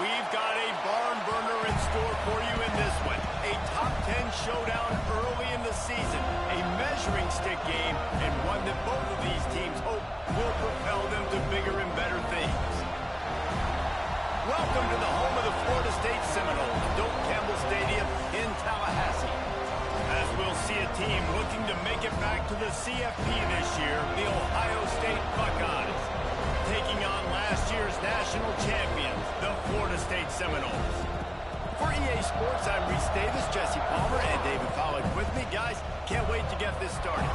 We've got a barn burner in store for you in this one. A top 10 showdown early in the season. A measuring stick game, and one that both of these teams hope will propel them to bigger and better things. Welcome to the home of the Florida State Seminoles, Doak Campbell Stadium in Tallahassee. As we'll see a team looking to make it back to the CFP this year, the Ohio State Buckeyes, taking on last year's national champions, the Florida State Seminoles. For EA Sports, I'm Reese Davis, Jesse Palmer, and David Pollack with me. Guys, can't wait to get this started.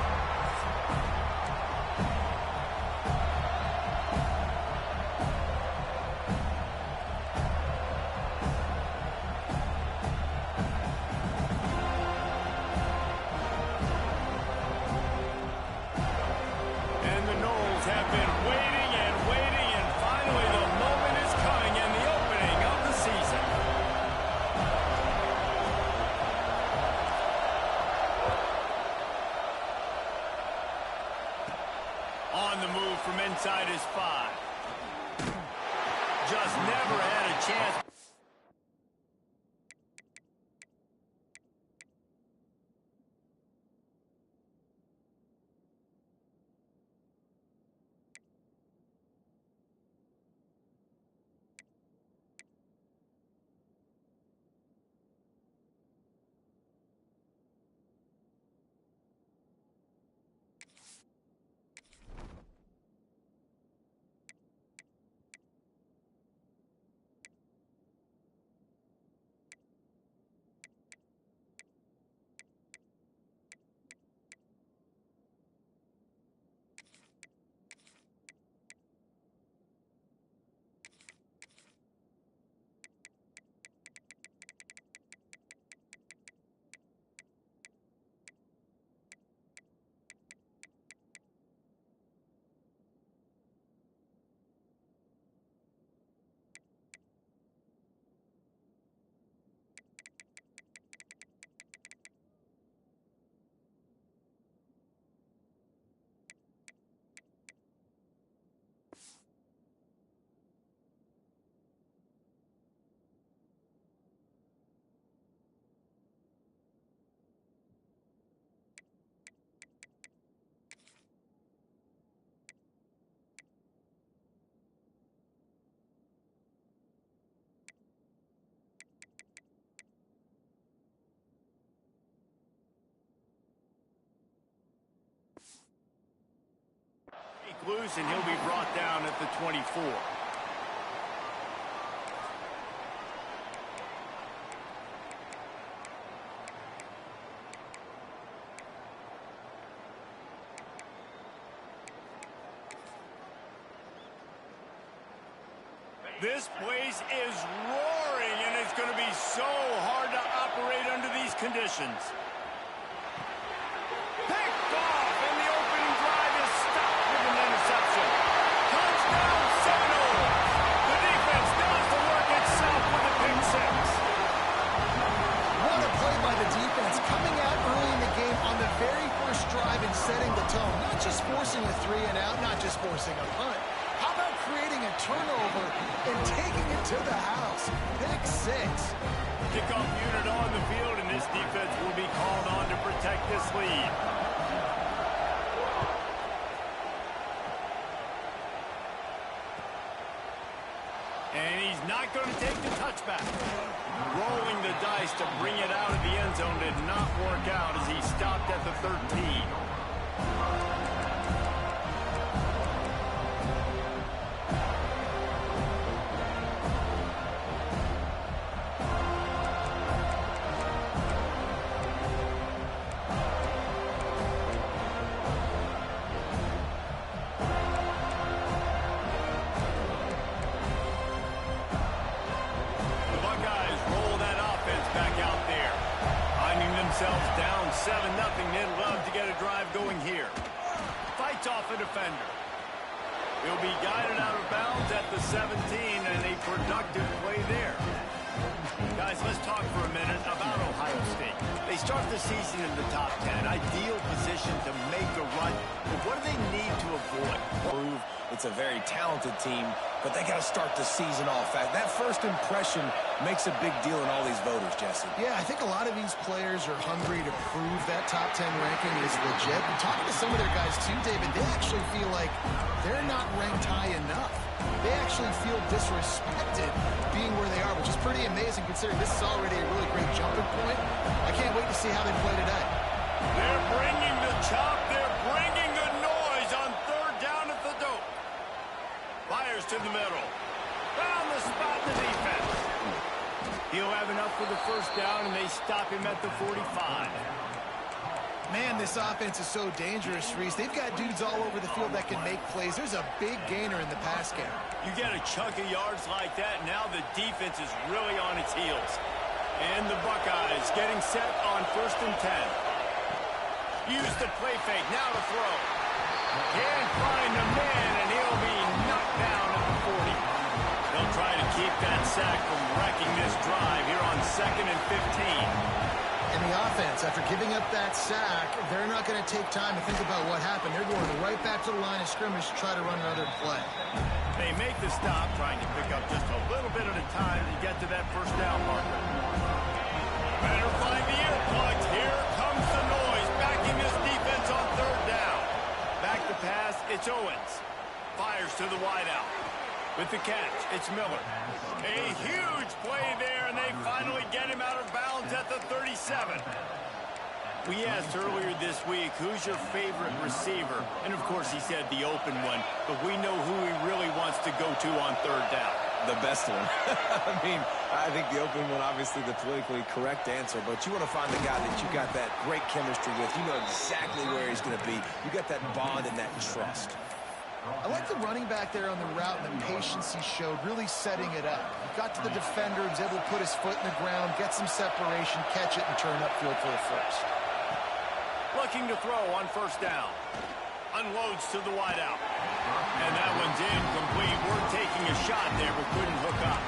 On the move from inside his 5. Just never had a chance. Loose, and he'll be brought down at the 24. This place is roaring, and it's going to be so hard to operate under these conditions. Picked off, and the opening drive is stopped with an interception. Touchdown, Seminoles! The defense does the work itself with a pick 6. What a play by the defense, coming out early in the game on the very first drive and setting the tone. Not just forcing a 3 and out, not just forcing a punt. How about creating a turnover and taking it to the house? Pick 6. Kickoff unit on the field, and this defense will be called on to protect this lead. And he's not going to take the touchback. Rolling the dice to bring it out of the end zone did not work out as he stopped at the 13. Themselves down 7-0. They'd love to get a drive going here. Fights off a defender. He'll be guided out of bounds at the 17, and a productive play there. Guys, let's talk for a minute about Ohio State. They start the season in the top 10. Ideal position to make a run. But what do they need to avoid? Prove It's a very talented team, but they got to start the season off. That first impression makes a big deal in all these voters, Jesse. Yeah, I think a lot of these players are hungry to prove that top 10 ranking is legit. And talking to some of their guys too, David, they actually feel like they're not ranked high enough. They actually feel disrespected being where they are, which is pretty amazing considering this is already a really great jumping point. I can't wait to see how they play today. They're bringing the chop. They're bringing the noise on third down at the dope. Fires to the middle. Found the spot in the defense. He'll have enough for the first down, and they stop him at the 45. Man, this offense is so dangerous, Reese. They've got dudes all over the field that can make plays. There's a big gainer in the pass game. You get a chunk of yards like that, now the defense is really on its heels. And the Buckeyes getting set on 1st and 10. Use the play fake, now to throw. Can't find the man, and he'll be knocked down at the 40. They'll try to keep that sack from wrecking this drive here on 2nd and 15. And the offense, after giving up that sack, they're not going to take time to think about what happened. They're going right back to the line of scrimmage to try to run another play. They make the stop, trying to pick up just a little bit at a time to get to that first down marker. Better find the earplugs. Here comes the noise, backing this defense on third down. Back to pass, it's Owens. Fires to the wideout. With the catch, it's Miller. A huge play there, and they finally get him out of bounds at the 37. We asked earlier this week, who's your favorite receiver? And, of course, he said the open one, but we know who he really wants to go to on third down. The best one. I think the open one, obviously the politically correct answer, but you want to find the guy that you got that great chemistry with. You know exactly where he's going to be. You got that bond and that trust. I like the running back there on the route and the patience he showed, really setting it up. He got to the defender, was able to put his foot in the ground, get some separation, catch it, and turn upfield for the first. Looking to throw on first down. Unloads to the wideout. And that one's incomplete. We're taking a shot there, but couldn't hook up.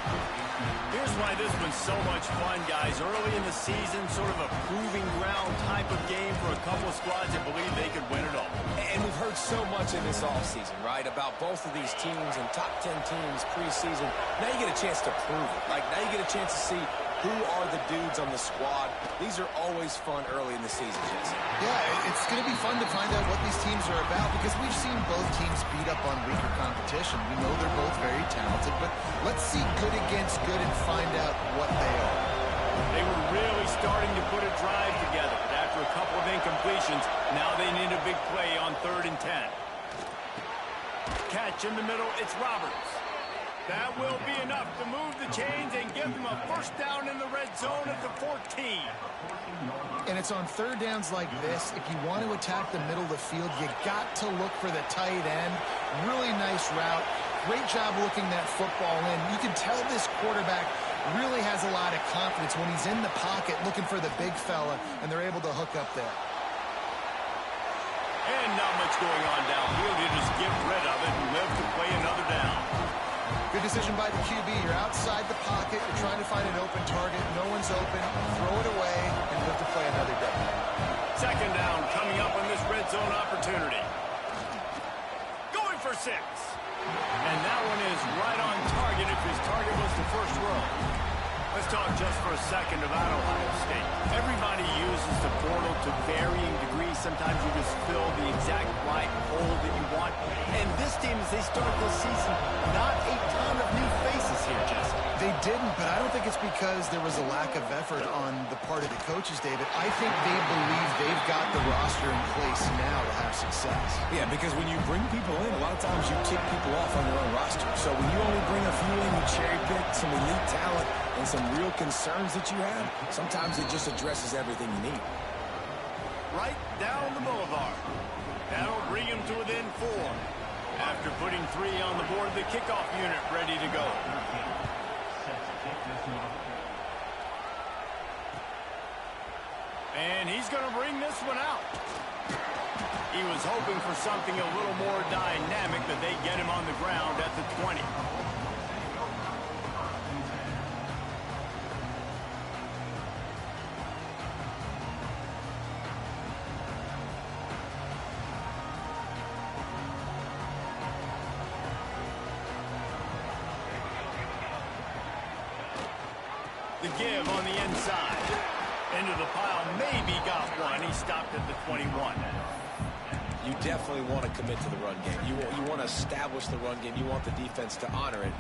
Here's why this one's so much fun, guys. Early in the season, sort of a proving ground type of game for a couple of squads that believe they could win it all. And we've heard so much in this offseason, right, about both of these teams and top 10 teams preseason. Now you get a chance to prove it. Like, now you get a chance to see who are the dudes on the squad. These are always fun early in the season, Jesse. Yeah, it's going to be fun to find out what these teams are about because we've seen both teams beat up on weaker competition. We know they're both very talented, but let's see good against good and find out what they are. They were really starting to put a drive together, but after a couple of incompletions, now they need a big play on 3rd and 10. Catch in the middle, it's Roberts. That will be enough to move the chains and give them a first down in the red zone at the 14. And it's on third downs like this. If you want to attack the middle of the field, you got to look for the tight end. Really nice route. Great job looking that football in. You can tell this quarterback really has a lot of confidence when he's in the pocket looking for the big fella, and they're able to hook up there. And not much going on downfield. You just get rid of it and live to play another down. Good decision by the QB. You're outside the pocket. You're trying to find an open target. No one's open. Throw it away and live to play another day. Second down coming up on this red zone opportunity. Going for 6. And that one is right on target if his target was the first row. Let's talk just for a second about Ohio State. Everybody uses the portal to varying degrees. Sometimes you just fill the exact right hole that you want. And this team, as they start this season, not a ton of new faces here, Jesse. They didn't, but I don't think it's because there was a lack of effort on the part of the coaches, David. I think they believe they've got the roster in place now to have success. Yeah, because when you bring people in, a lot of times you kick people off on your own roster. So when you only bring a few in, you cherry pick some elite talent and some real concerns that you have, sometimes it just addresses everything you need. Right down the boulevard. That'll bring him to within 4. After putting 3 on the board, the kickoff unit ready to go. And he's going to bring this one out. He was hoping for something a little more dynamic, but they get him on the ground at the 20. give on the inside. Into the pile, maybe got one. He stopped at the 21. You definitely want to commit to the run game. You want to establish the run game. You want the defense to honor it.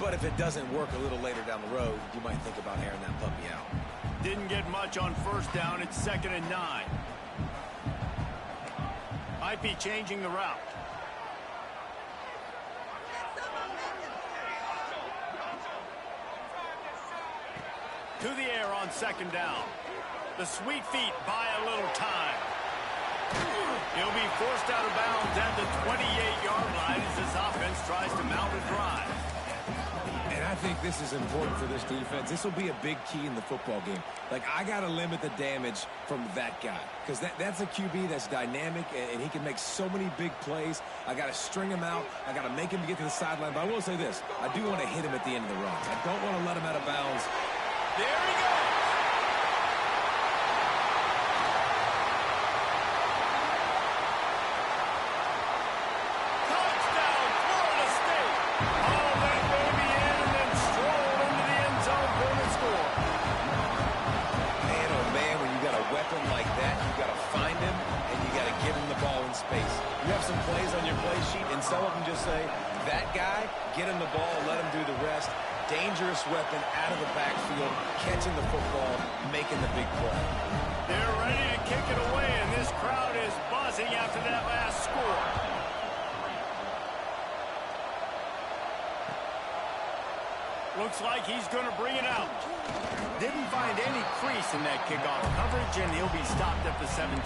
But if it doesn't work a little later down the road, you might think about airing that puppy out. Didn't get much on first down. It's 2nd and 9. Might be changing the route. To the air on 2nd down. The sweet feet buy a little time. He'll be forced out of bounds at the 28-yard line as this offense tries to mount a drive. And I think this is important for this defense. This will be a big key in the football game. Like, I got to limit the damage from that guy because that's a QB that's dynamic, and he can make so many big plays. I got to string him out. I got to make him get to the sideline. But I will say this. I do want to hit him at the end of the runs. I don't want to let him out of bounds. There he goes. Some plays on your play sheet, and some of them just say, that guy, get him the ball, let him do the rest. Dangerous weapon out of the backfield, catching the football, making the big play. They're ready to kick it away, and this crowd is buzzing after that last score. Looks like he's going to bring it out. Didn't find any crease in that kickoff coverage, and he'll be stopped at the 17.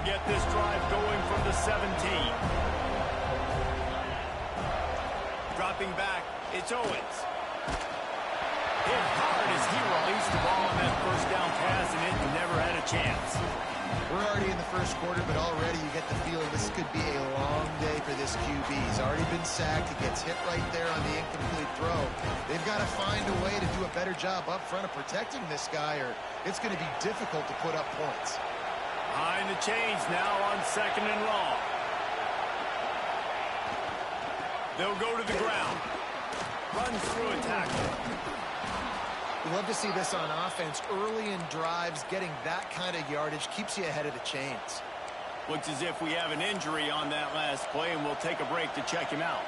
Get this drive going from the 17. Dropping back, it's Owens. Hit hard as he released the ball on that first down pass, and it never had a chance. We're already in the first quarter, but already you get the feeling this could be a long day for this QB. He's already been sacked. He gets hit right there on the incomplete throw. They've got to find a way to do a better job up front of protecting this guy, or it's going to be difficult to put up points. Behind the chains now on 2nd and long. They'll go to the ground. Runs through a tackle. We love to see this on offense. Early in drives, getting that kind of yardage keeps you ahead of the chains. Looks as if we have an injury on that last play, and we'll take a break to check him out.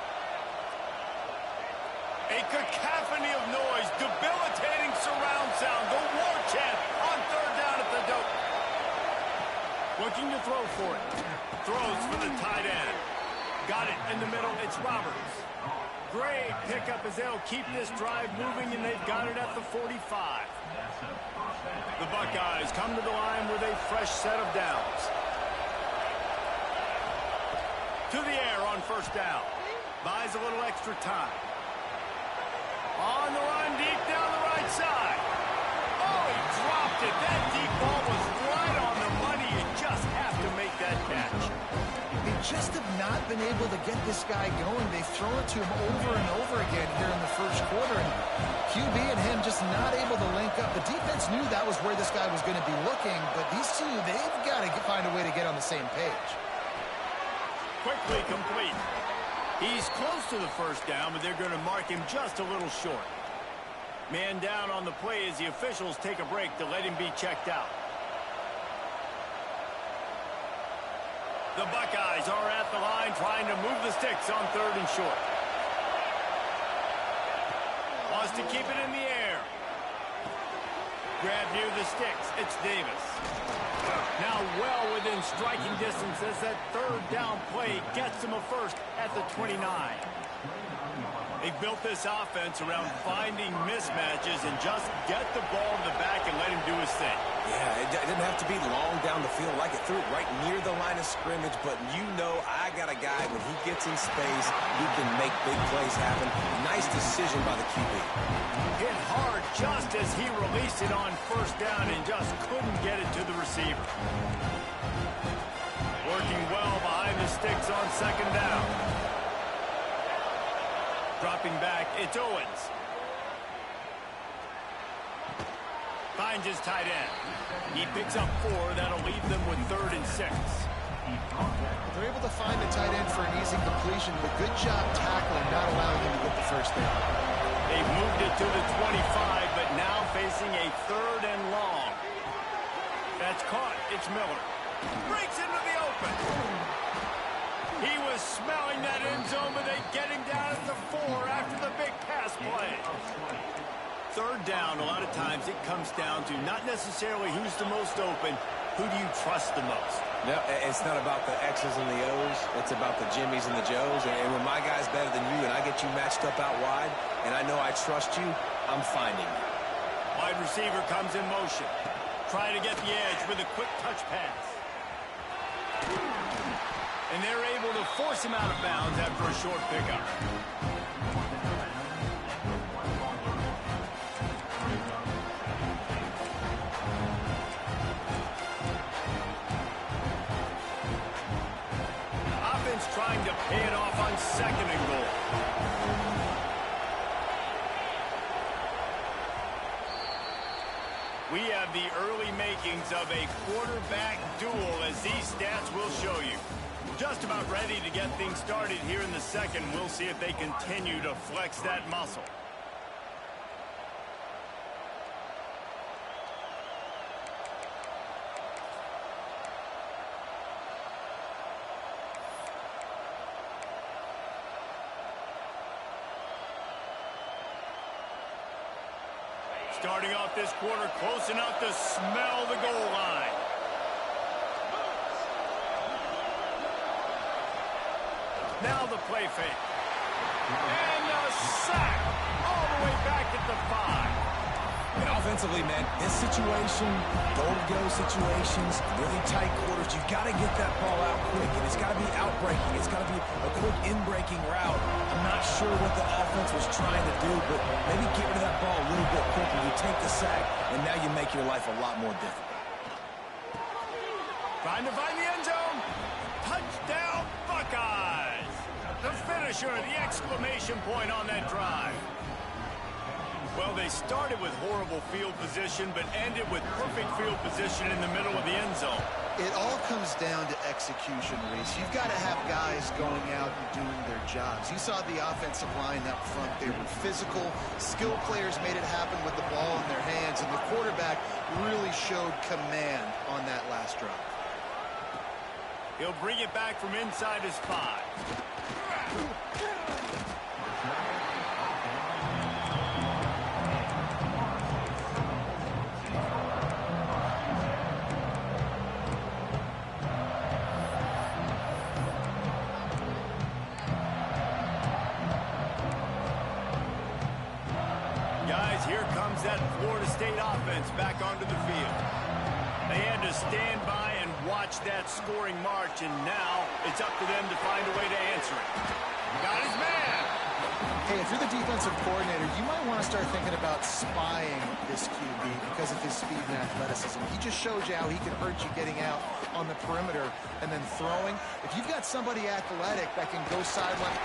A cacophony of noise, debilitating surround sound. The war chant on 3rd down at the dope. Looking to throw for it. Throws for the tight end. Got it in the middle. It's Roberts. Great pickup as they'll keep this drive moving, and they've got it at the 45. The Buckeyes come to the line with a fresh set of downs. To the air on 1st down. Buys a little extra time. On the run, deep down the right side. Oh, he dropped it. That deep ball was right on the money. You just have to make that catch. They just have not been able to get this guy going. They've thrown it to him over and over again here in the first quarter. And QB and him just not able to link up. The defense knew that was where this guy was going to be looking, but these two, they've got to find a way to get on the same page. Quickly complete. He's close to the first down, but they're going to mark him just a little short. Man down on the play as the officials take a break to let him be checked out. The Buckeyes are at the line trying to move the sticks on 3rd and short. Wants to keep it in the air. Grab near the sticks. It's Davis. Now well within striking distance as that 3rd down play gets him a first at the 29. They built this offense around finding mismatches and just get the ball to the back and let him do his thing. Yeah, it didn't have to be long down the field. Like it threw it right near the line of scrimmage, but you know I got a guy, when he gets in space, he can make big plays happen. Nice decision by the QB. Hit hard just as he released it on 1st down and just couldn't get it to the receiver. Working well behind the sticks on 2nd down. Dropping back, it's Owens. Finds his tight end. He picks up 4. That'll leave them with 3rd and 6. They're able to find the tight end for an easy completion, but good job tackling, not allowing him to get the first down. They've moved it to the 25, but now facing a 3rd and long. That's caught. It's Miller. Breaks into the open. He was smelling that end zone, but they get him down at the 4 after the big pass play. 3rd down, a lot of times it comes down to not necessarily who's the most open, who do you trust the most? No, it's not about the X's and the O's. It's about the Jimmys and the Joes. And when my guy's better than you and I get you matched up out wide, and I know I trust you, I'm finding you. Wide receiver comes in motion. Trying to get the edge with a quick touch pass. And they're able to force him out of bounds after a short pickup. Trying to pay it off on 2nd and goal. We have the early makings of a quarterback duel, as these stats will show you. Just about ready to get things started here in the 2nd. We'll see if they continue to flex that muscle. Starting off this quarter close enough to smell the goal line. Now the play fake. And a sack all the way back at the 5. And offensively, man, this situation, goal-to-go situations, really tight quarters, you've got to get that ball out quick, and it's got to be out-breaking. It's got to be a quick in-breaking route. I'm not sure what the offense was trying to do, but maybe get rid of that ball a little bit quicker. You take the sack, and now you make your life a lot more difficult. Trying to find the end zone. Touchdown, Buckeyes. The finisher, the exclamation point on that drive. Well, they started with horrible field position, but ended with perfect field position in the middle of the end zone. It all comes down to execution, Reese. You've got to have guys going out and doing their jobs. You saw the offensive line up front. They were physical. Skilled players made it happen with the ball in their hands, and the quarterback really showed command on that last drive. He'll bring it back from inside his 5. Guys, here comes that Florida State offense back onto the field. They had to stand by and watch that scoring march, and now it's up to them to find a way to answer it. Got his man. Hey, if you're the defensive coordinator, you might want to start thinking about spying this QB because of his speed and athleticism. He just showed you how he can hurt you getting out on the perimeter and then throwing. If you've got somebody athletic that can go sideline.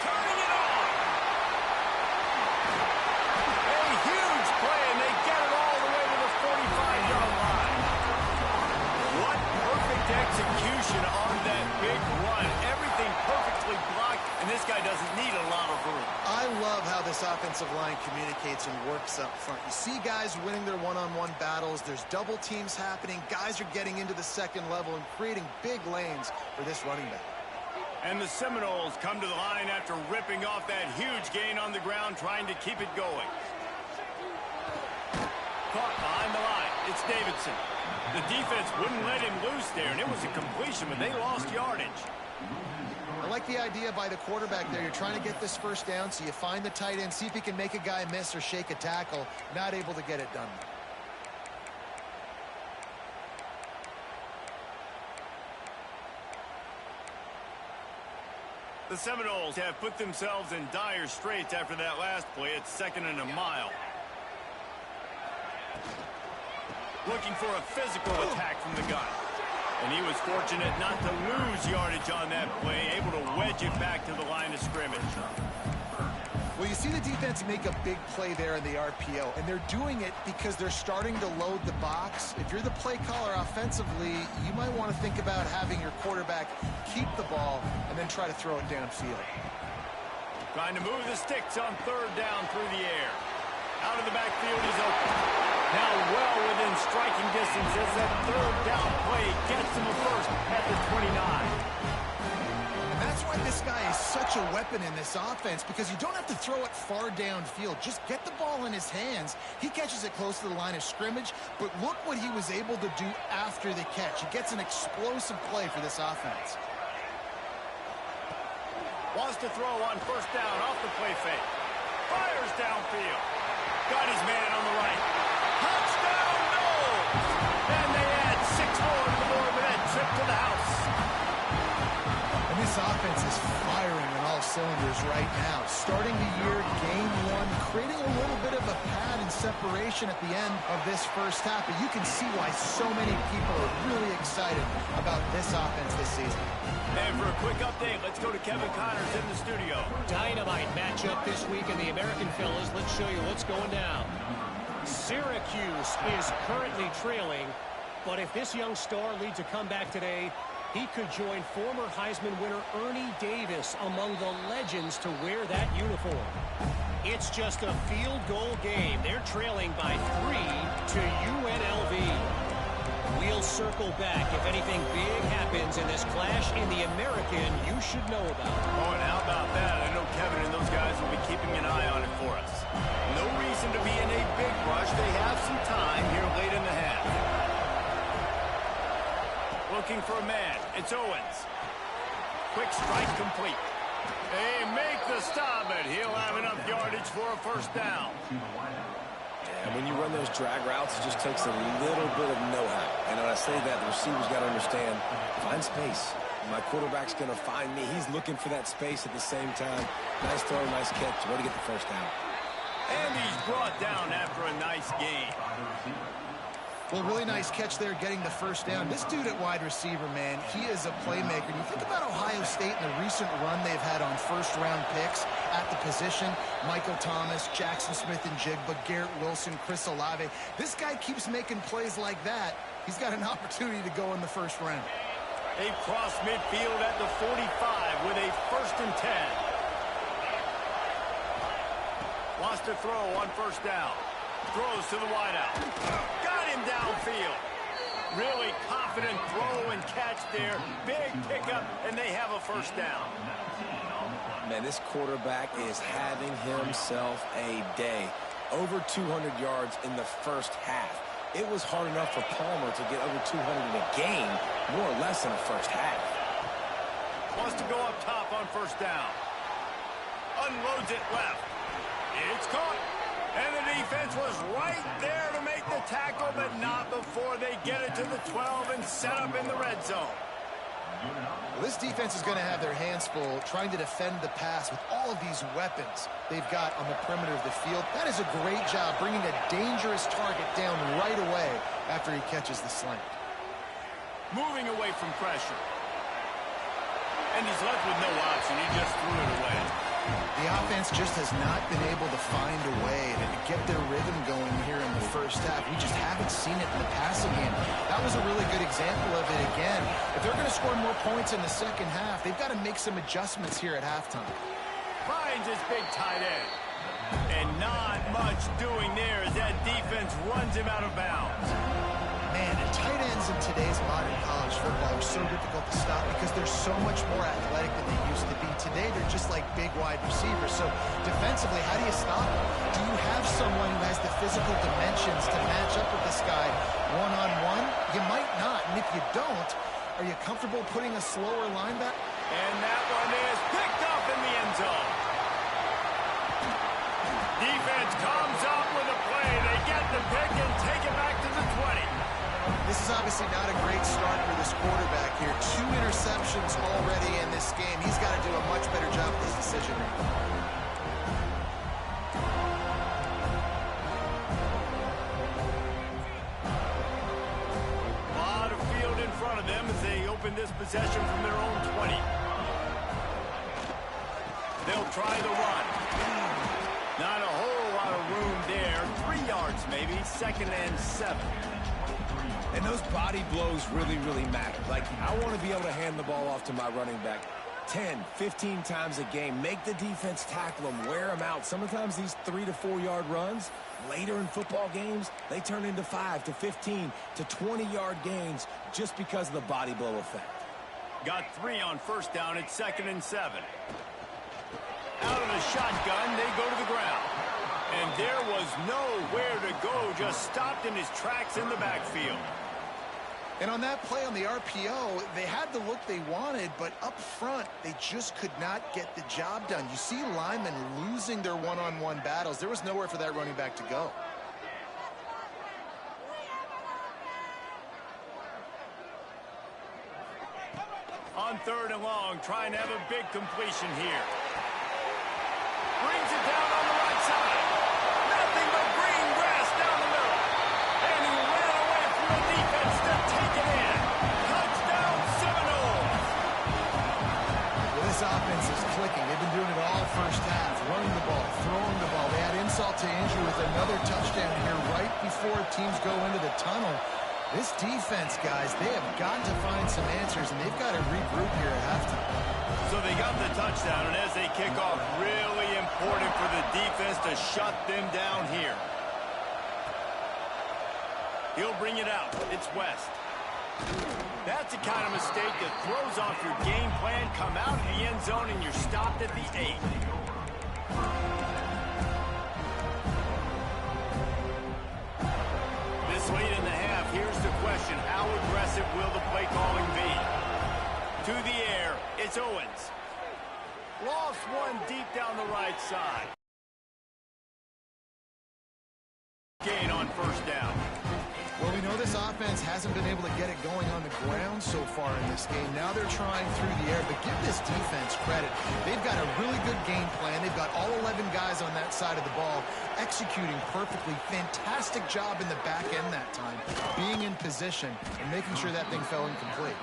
Turning it on. A huge play, and they get it all the way to the 45-yard line. What perfect execution on that big run. Everything perfectly blocked, and this guy doesn't need a lot of room. I love how this offensive line communicates and works up front. You see guys winning their one-on-one battles. There's double teams happening. Guys are getting into the 2nd level and creating big lanes for this running back. And the Seminoles come to the line after ripping off that huge gain on the ground, trying to keep it going. Caught behind the line. It's Davidson. The defense wouldn't let him loose there, and it was a completion, but they lost yardage. I like the idea by the quarterback there. You're trying to get this first down, so you find the tight end, see if he can make a guy miss or shake a tackle. Not able to get it done. The Seminoles have put themselves in dire straits after that last play. It's 2nd and a mile. Looking for a physical attack from the gun. And he was fortunate not to lose yardage on that play, able to wedge it back to the line of scrimmage. Well, you see the defense make a big play there in the RPO, and they're doing it because they're starting to load the box. If you're the play caller offensively, you might want to think about having your quarterback keep the ball and then try to throw it downfield. Trying to move the sticks on third down through the air. Out of the backfield, he's open. Now well within striking distance as that third down play gets him a first at the 29. That's why this guy is such a weapon in this offense, because you don't have to throw it far downfield. Just get the ball in his hands. He catches it close to the line of scrimmage, but look what he was able to do after the catch. He gets an explosive play for this offense. Wants to throw on first down off the play fake. Fires downfield. Got his man on the right. Touchdown, no! And they add 6 more to the board with that trip to the house. And this offense is firing on all cylinders right now. Starting the year, game 1, creating a little bit of a pad and separation at the end of this first half. But you can see why so many people are really excited about this offense this season. And for a quick update, let's go to Kevin Connors in the studio. Dynamite matchup this week in the American Fellas. Let's show you what's going down. Syracuse is currently trailing, but if this young star leads a comeback today, he could join former Heisman winner Ernie Davis among the legends to wear that uniform. It's just a field goal game. They're trailing by 3 to UNLV. We'll circle back if anything big happens in this clash in the American you should know about. Oh, and how about that? I know Kevin and those guys will be keeping an eye on it for us. No reason to be in a big rush. They have some time here late in the half. Looking for a man. It's Owens. Quick strike complete. They make the stop, and he'll have enough yardage for a first down. And when you run those drag routes, it just takes a little bit of know-how. And when I say that, the receiver's got to understand, find space. My quarterback's going to find me. He's looking for that space at the same time. Nice throw, nice catch. Way to get the first down. And he's brought down after a nice game. Well, really nice catch there, getting the first down. This dude at wide receiver, man, he is a playmaker. And you think about Ohio State and the recent run they've had on first-round picks at the position. Michael Thomas, Jackson Smith-Njigba, Garrett Wilson, Chris Olave. This guy keeps making plays like that. He's got an opportunity to go in the first round. They cross midfield at the 45 with a 1st and 10. Wants to throw on first down. Throws to the wideout. Got him downfield. Really confident throw and catch there. Big pickup, and they have a first down. Man, this quarterback is having himself a day. Over 200 yards in the first half. It was hard enough for Palmer to get over 200 in a game, more or less in the first half. Wants to go up top on first down. Unloads it left. It's caught. And the defense was right there to make the tackle, but not before they get it to the 12 and set up in the red zone. Well, this defense is going to have their hands full trying to defend the pass with all of these weapons they've got on the perimeter of the field. That is a great job bringing a dangerous target down right away after he catches the slant. Moving away from pressure. And he's left with no option. He just threw it away. The offense just has not been able to find a way to get their rhythm going here in the first half. We just haven't seen it in the passing game. That was a really good example of it again. If they're going to score more points in the second half, they've got to make some adjustments here at halftime. Finds his big tight end. And not much doing there as that defense runs him out of bounds. Man, and tight ends in today's modern college football are so difficult to stop because they're so much more athletic than they used to be. Today, they're just like big wide receivers. So defensively, how do you stop them? Do you have someone who has the physical dimensions to match up with this guy one-on-one? You might not. And if you don't, are you comfortable putting a slower linebacker? And that one is picked up in the end zone. Defense comes up with a play. They get the pick and take it back to the 20. This is obviously not a great start for this quarterback here. 2 interceptions already in this game. He's got to do a much better job with his decision making. A lot of field in front of them as they open this possession from their own 20. They'll try the run. Not a whole lot of room there. 3 yards maybe, 2nd and 7. And those body blows really, really matter. Like, I want to be able to hand the ball off to my running back 10, 15 times a game. Make the defense tackle them, wear them out. Sometimes these 3 to 4 yard runs, later in football games, they turn into 5 to 15 to 20-yard gains just because of the body blow effect. Got 3 on 1st down at 2nd and 7. Out of the shotgun, they go to the ground. And there was nowhere to go, just stopped in his tracks in the backfield. And on that play on the RPO, they had the look they wanted, but up front, they just could not get the job done. You see linemen losing their one-on-one battles. There was nowhere for that running back to go. On 3rd and long, trying to have a big completion here. Brings it down on the right side. Nothing but green grass down the middle. And he ran away from the defense to take it in. Touchdown Seminoles. Well, this offense is clicking. They've been doing it all first half. Running the ball, throwing the ball. They had insult to injury with another touchdown here right before teams go into the tunnel. This defense, guys, they have got to find some answers, and they've got to regroup here at halftime. So they got the touchdown, and as they kick off, really important for the defense to shut them down here. He'll bring it out. It's West. That's the kind of mistake that throws off your game plan. Come out of the end zone, and you're stopped at the 8. This late in the half, here's the question. How aggressive will the play calling be? To the air, it's Owens. Lost one deep down the right side. Gain on 1st down. Well, we know this offense hasn't been able to get it going on the ground so far in this game. Now they're trying through the air, but give this defense credit. They've got a really good game plan. They've got all 11 guys on that side of the ball executing perfectly. Fantastic job in the back end that time, being in position and making sure that thing fell incomplete.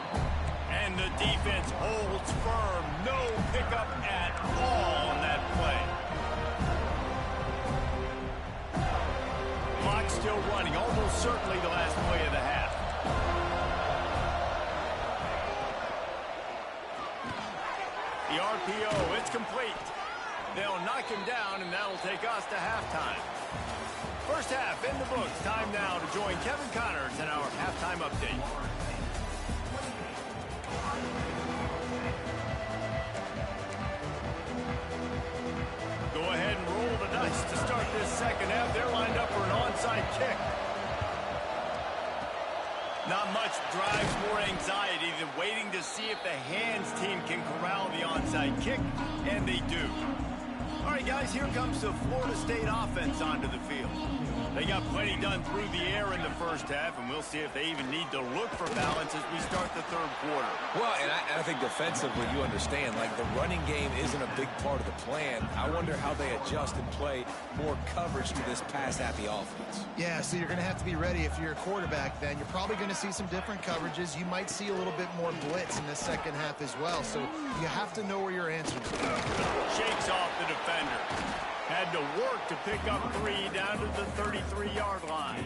And the defense holds firm. No pickup at all on that play. Clock still running. Almost certainly the last play of the half. The RPO, it's complete. They'll knock him down, and that'll take us to halftime. First half in the books. Time now to join Kevin Connors in our halftime update. Go ahead and roll the dice to start this 2nd half. They're lined up for an onside kick. Not much drives more anxiety than waiting to see if the hands team can corral the onside kick, and they do. All right, guys, here comes the Florida State offense onto the field. They got plenty done through the air in the first half, and we'll see if they even need to look for balance as we start the 3rd quarter. Well, and I think defensively, you understand, like the running game isn't a big part of the plan. I wonder how they adjust and play more coverage to this pass-happy offense. Yeah, so you're going to have to be ready if you're a quarterback then. You're probably going to see some different coverages. You might see a little bit more blitz in the 2nd half as well, so you have to know where your answers are. Shakes off the defender. Had to work to pick up 3 down to the 33-yard line.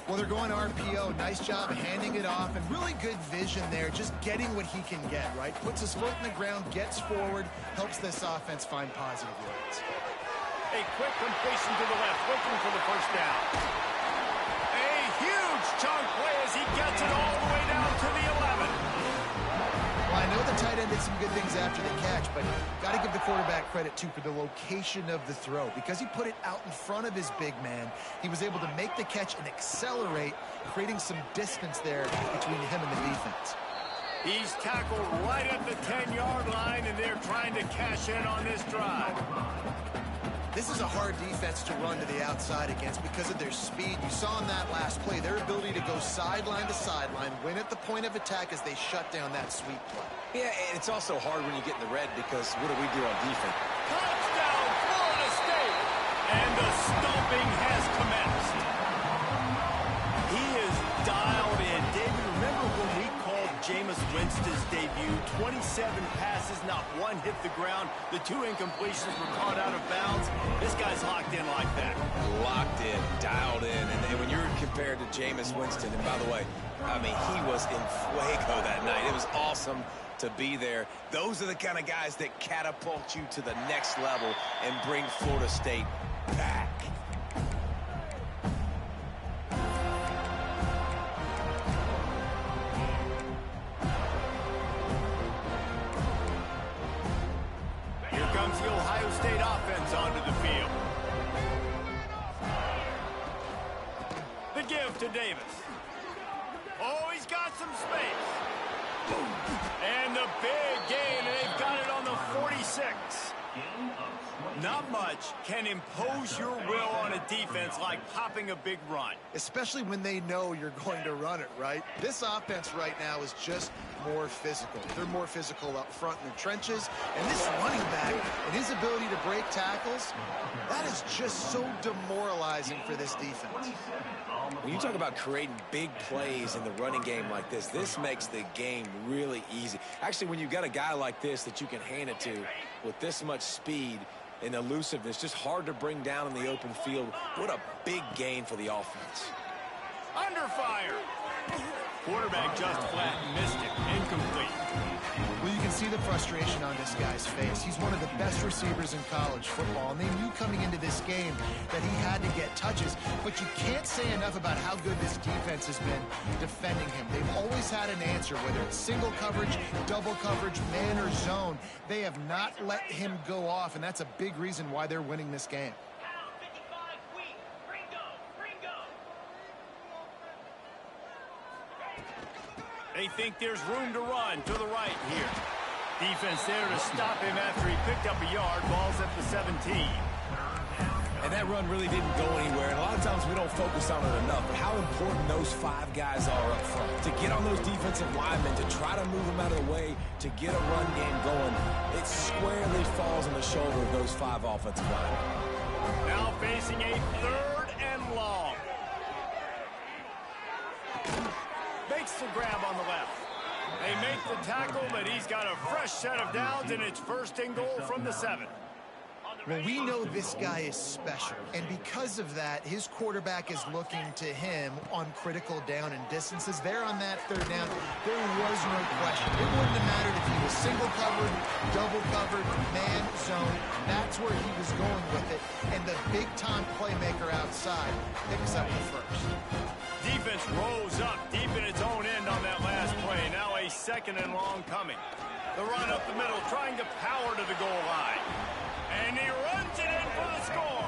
Well, they're going RPO. Nice job handing it off, and really good vision there, just getting what he can get, right? Puts his foot in the ground, gets forward, helps this offense find positive yards. A quick completion to the left, looking for the 1st down. A huge chunk play as he gets it all the way down to the 11. Well, I know the tight end did some good things after the catch, but got to give the quarterback credit, too, for the location of the throw. Because he put it out in front of his big man, he was able to make the catch and accelerate, creating some distance there between him and the defense. He's tackled right at the 10-yard line, and they're trying to cash in on this drive. This is a hard defense to run to the outside against because of their speed. You saw in that last play their ability to go sideline to sideline, win at the point of attack as they shut down that sweep play. Yeah, and it's also hard when you get in the red because what do we do on defense? Touchdown, Florida State! And the stomping has commenced. He is dialed in. David, remember when we called Jameis Winston's debut. 27 passes, not one hit the ground. The 2 incompletions were caught out of bounds. This guy's locked in like that. Locked in, dialed in. And when you're compared to Jameis Winston, and by the way, I mean, he was in fuego that night. It was awesome to be there. Those are the kind of guys that catapult you to the next level and bring Florida State back. Here comes the Ohio State offense onto the field. The give to Davis. Oh, he's got some space. And the big gain, and they've got it on the 46. Not much can impose your will on a defense like popping a big run. Especially when they know you're going to run it, right? This offense right now is just more physical. They're more physical up front in the trenches. And this running back and his ability to break tackles, that is just so demoralizing for this defense. When you talk about creating big plays in the running game like this, this makes the game really easy. Actually, when you've got a guy like this that you can hand it to with this much speed and elusiveness, just hard to bring down in the open field. What a big gain for the offense. Under fire. Quarterback just flat missed it. Incomplete. Well, you can see the frustration on this guy's face. He's one of the best receivers in college football, and they knew coming into this game that he had to get touches. But you can't say enough about how good this defense has been defending him. They've always had an answer, whether it's single coverage, double coverage, man or zone. They have not let him go off, and that's a big reason why they're winning this game. They think there's room to run to the right here. Defense there to stop him after he picked up a yard. Ball's at the 17. And that run really didn't go anywhere. And a lot of times we don't focus on it enough. But how important those 5 guys are up front. To get on those defensive linemen, to try to move them out of the way, to get a run game going. It squarely falls on the shoulder of those 5 offensive linemen. Now facing a 3rd and long. Makes the grab on the left. They make the tackle, but he's got a fresh set of downs, and it's 1st and goal from the 7. Well, we know this guy is special, and because of that, his quarterback is looking to him on critical down and distances. There on that 3rd down, there was no question. It wouldn't have mattered if he was single covered, double covered, man, zone. That's where he was going with it, and the big-time playmaker outside picks up the 1st. Defense rose up deep in its own end on that last play. Now a 2nd and long coming. The run up the middle, trying to power to the goal line. And he runs it in for the score.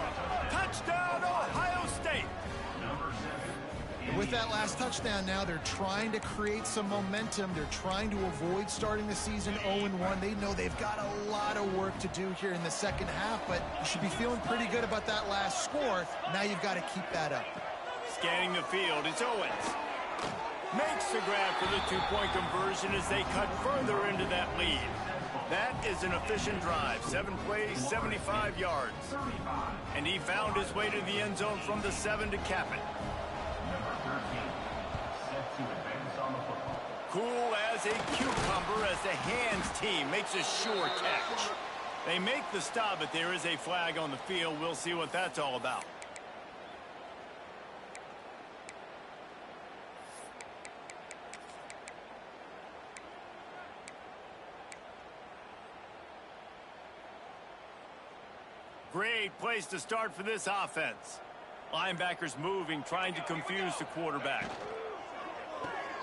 Touchdown, Ohio State. With that last touchdown now, they're trying to create some momentum. They're trying to avoid starting the season 0-1. They know they've got a lot of work to do here in the 2nd half, but you should be feeling pretty good about that last score. Now you've got to keep that up. Scanning the field, it's Owens. Makes the grab for the 2-point conversion as they cut further into that lead. That is an efficient drive. 7 plays, 75 yards. And he found his way to the end zone from the 7 to cap it. Cool as a cucumber as the hands team makes a sure catch. They make the stop, but there is a flag on the field. We'll see what that's all about. Great place to start for this offense. Linebackers moving, trying to confuse the quarterback.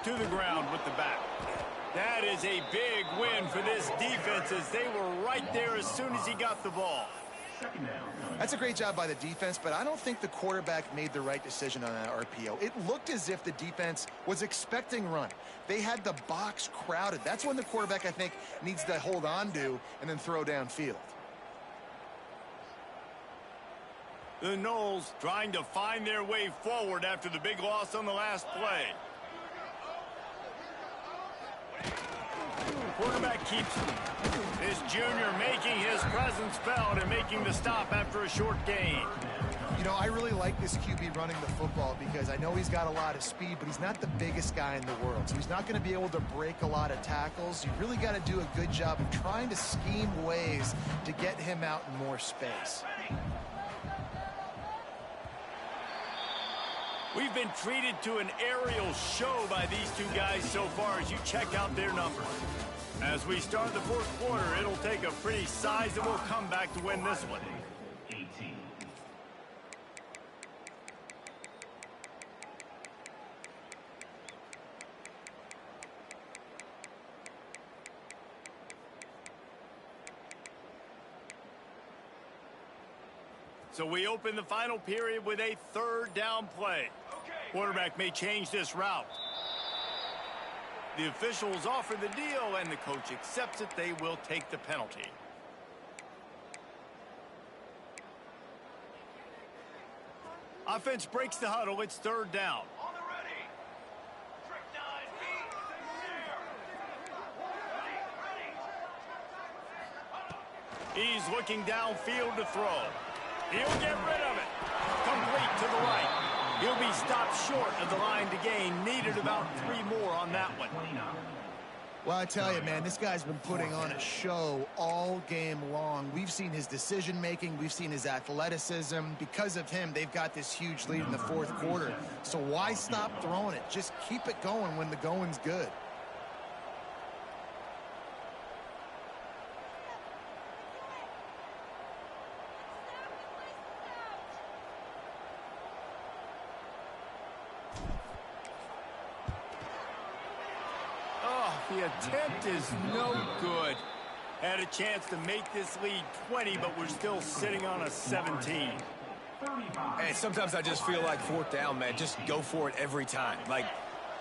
To the ground with the back. That is a big win for this defense as they were right there as soon as he got the ball. That's a great job by the defense, but I don't think the quarterback made the right decision on that RPO. It looked as if the defense was expecting run. They had the box crowded. That's when the quarterback, I think, needs to hold on to and then throw downfield. The Noles trying to find their way forward after the big loss on the last play. Quarterback keeps this junior making his presence felt and making the stop after a short gain. You know, I really like this QB running the football because I know he's got a lot of speed, but he's not the biggest guy in the world. So he's not going to be able to break a lot of tackles. You really got to do a good job of trying to scheme ways to get him out in more space. We've been treated to an aerial show by these two guys so far as you check out their numbers. As we start the fourth quarter, it'll take a pretty sizable comeback to win this one. So we open the final period with a third down play. Quarterback may change this route. The officials offer the deal, and the coach accepts it. They will take the penalty. Offense breaks the huddle. It's third down. On the ready. He's looking downfield to throw. He'll get rid of it. Complete to the right. He'll be stopped short of the line to gain. Needed about 3 more on that one. Well, I tell you, man, this guy's been putting on a show all game long. We've seen his decision-making. We've seen his athleticism. Because of him, they've got this huge lead in the fourth quarter. So why stop throwing it? Just keep it going when the going's good. The attempt is no good. Had a chance to make this lead 20, but we're still sitting on a 17. Hey, sometimes I just feel like fourth down, man. Just go for it every time. Like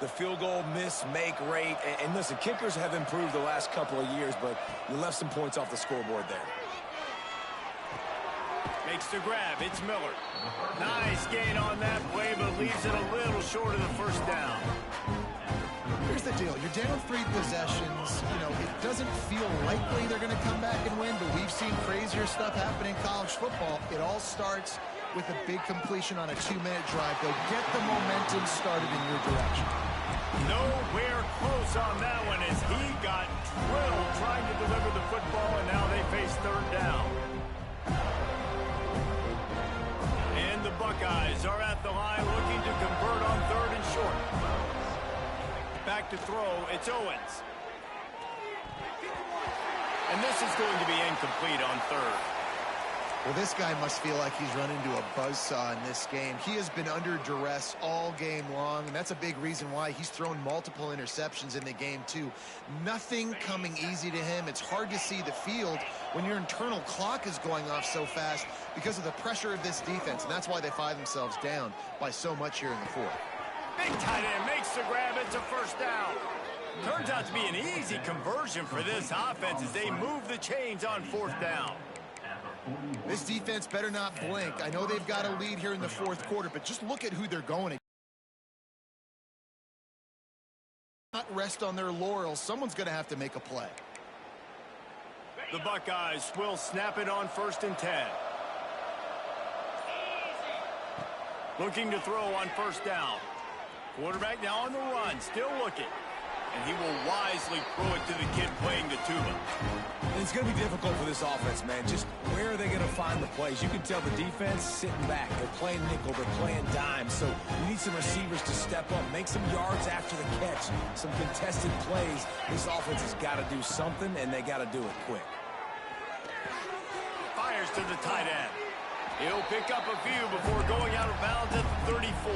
the field goal miss-make rate. And listen, kickers have improved the last couple of years, but you left some points off the scoreboard there. Makes the grab. It's Miller. Nice gain on that play, but leaves it a little short of the first down. Here's the deal. You're down 3 possessions. You know, it doesn't feel likely they're going to come back and win, but we've seen crazier stuff happen in college football. It all starts with a big completion on a 2-minute drive. They'll get the momentum started in your direction. Nowhere close on that one as he got drilled trying to deliver the football, and now they face third down. And the Buckeyes are at the line looking to convert on third and short. Back to throw, it's Owens. And this is going to be incomplete on third. Well, this guy must feel like he's run into a buzzsaw in this game. He has been under duress all game long, and that's a big reason why he's thrown multiple interceptions in the game, too. Nothing coming easy to him. It's hard to see the field when your internal clock is going off so fast because of the pressure of this defense, and that's why they find themselves down by so much here in the fourth. Big tight end makes the grab. It's a first down. Turns out to be an easy conversion for this offense as they move the chains on fourth down. This defense better not blink. I know they've got a lead here in the fourth quarter, but just look at who they're going against. Not rest on their laurels. Someone's going to have to make a play. The Buckeyes will snap it on 1st and 10. Looking to throw on first down. Quarterback now on the run, still looking. And he will wisely throw it to the kid playing the tuba. It's going to be difficult for this offense, man. Just where are they going to find the plays? You can tell the defense sitting back. They're playing nickel. They're playing dime. So you need some receivers to step up, make some yards after the catch, some contested plays. This offense has got to do something, and they got to do it quick. Fires to the tight end. He'll pick up a few before going out of bounds at the 34.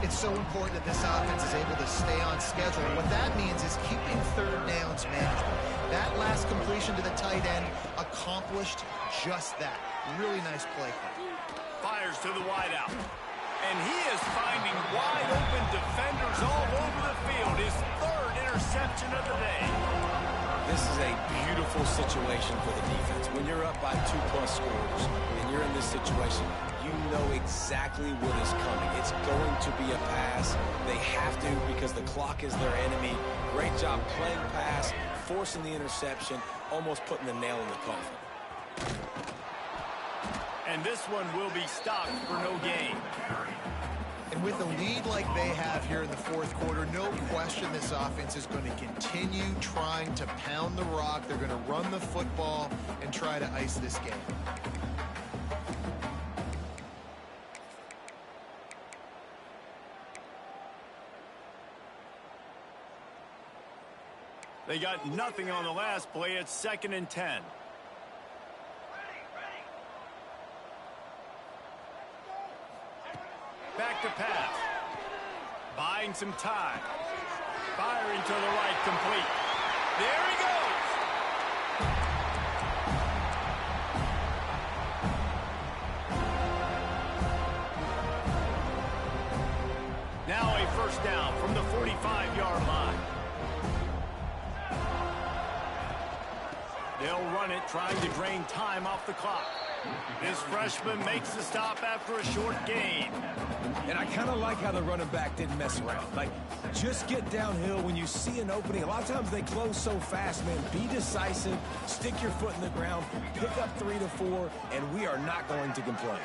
It's so important that this offense is able to stay on schedule. And what that means is keeping third downs manageable. That last completion to the tight end accomplished just that. Really nice play. Fires to the wideout. And he is finding wide open defenders all over the field. His 3rd interception of the day. This is a beautiful situation for the defense. When you're up by 2+ scores and you're in this situation, you know exactly what is coming. It's going to be a pass. They have to because the clock is their enemy. Great job playing pass, forcing the interception, almost putting the nail in the coffin. And this one will be stopped for no gain. And with a lead like they have here in the fourth quarter, no question this offense is going to continue trying to pound the rock. They're going to run the football and try to ice this game. They got nothing on the last play. It's 2nd and 10. Back to pass. Buying some time. Firing to the right, complete. There he goes. Now a first down from the 45-yard line. They'll run it, trying to drain time off the clock. This freshman makes the stop after a short gain. And I kind of like how the running back didn't mess around. Like, just get downhill when you see an opening. A lot of times they close so fast, man. Be decisive, stick your foot in the ground, pick up 3 to 4, and we are not going to complain.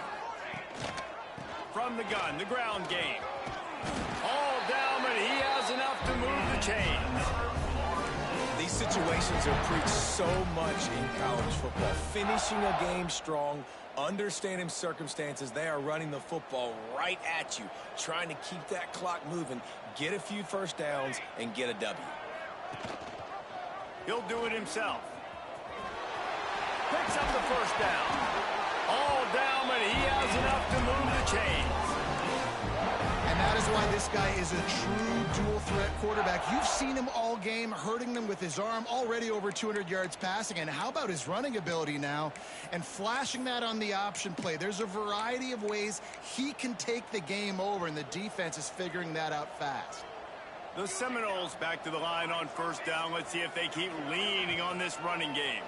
From the gun, the ground game. All down, but he has enough to move the chains. These situations are preached so much in college football. Finishing a game strong, understanding circumstances. They are running the football right at you, trying to keep that clock moving, get a few first downs, and get a W. He'll do it himself. Picks up the first down. All down, but he has enough to move the chains. And that is why this guy is a true dual-threat quarterback. You've seen him all game, hurting them with his arm, already over 200 yards passing. And how about his running ability now? And flashing that on the option play. There's a variety of ways he can take the game over, and the defense is figuring that out fast. The Seminoles back to the line on first down. Let's see if they keep leaning on this running game.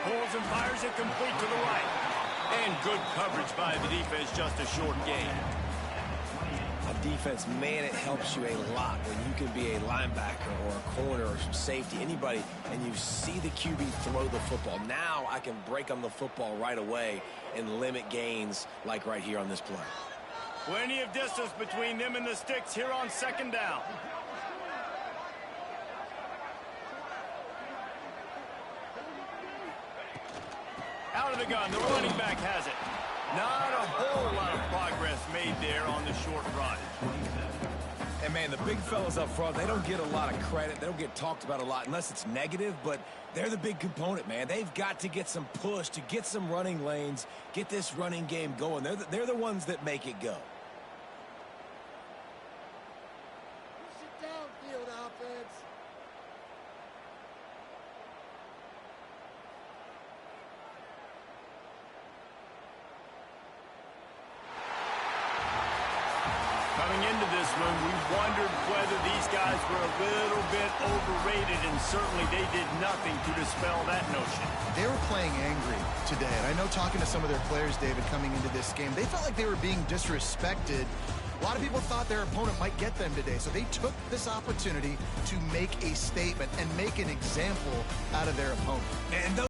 Pulls and fires it complete to the right. And good coverage by the defense, just a short gain. Defense, man, it helps you a lot when you can be a linebacker or a corner or some safety, anybody, and you see the QB throw the football. Now I can break on the football right away and limit gains like right here on this play. Plenty of distance between them and the sticks here on second down. Out of the gun, the running back has it. Not a whole lot of progress made there on the short run. And, man, the big fellas up front, they don't get a lot of credit. They don't get talked about a lot unless it's negative, but they're the big component, man. They've got to get some push, to get some running lanes, get this running game going. They're the ones that make it go. Sit down, field offense. Coming into this one, we wondered whether these guys were a little bit overrated, and certainly they did nothing to dispel that notion. They were playing angry today, and I know talking to some of their players, David, coming into this game, they felt like they were being disrespected. A lot of people thought their opponent might get them today, so they took this opportunity to make a statement and make an example out of their opponent. And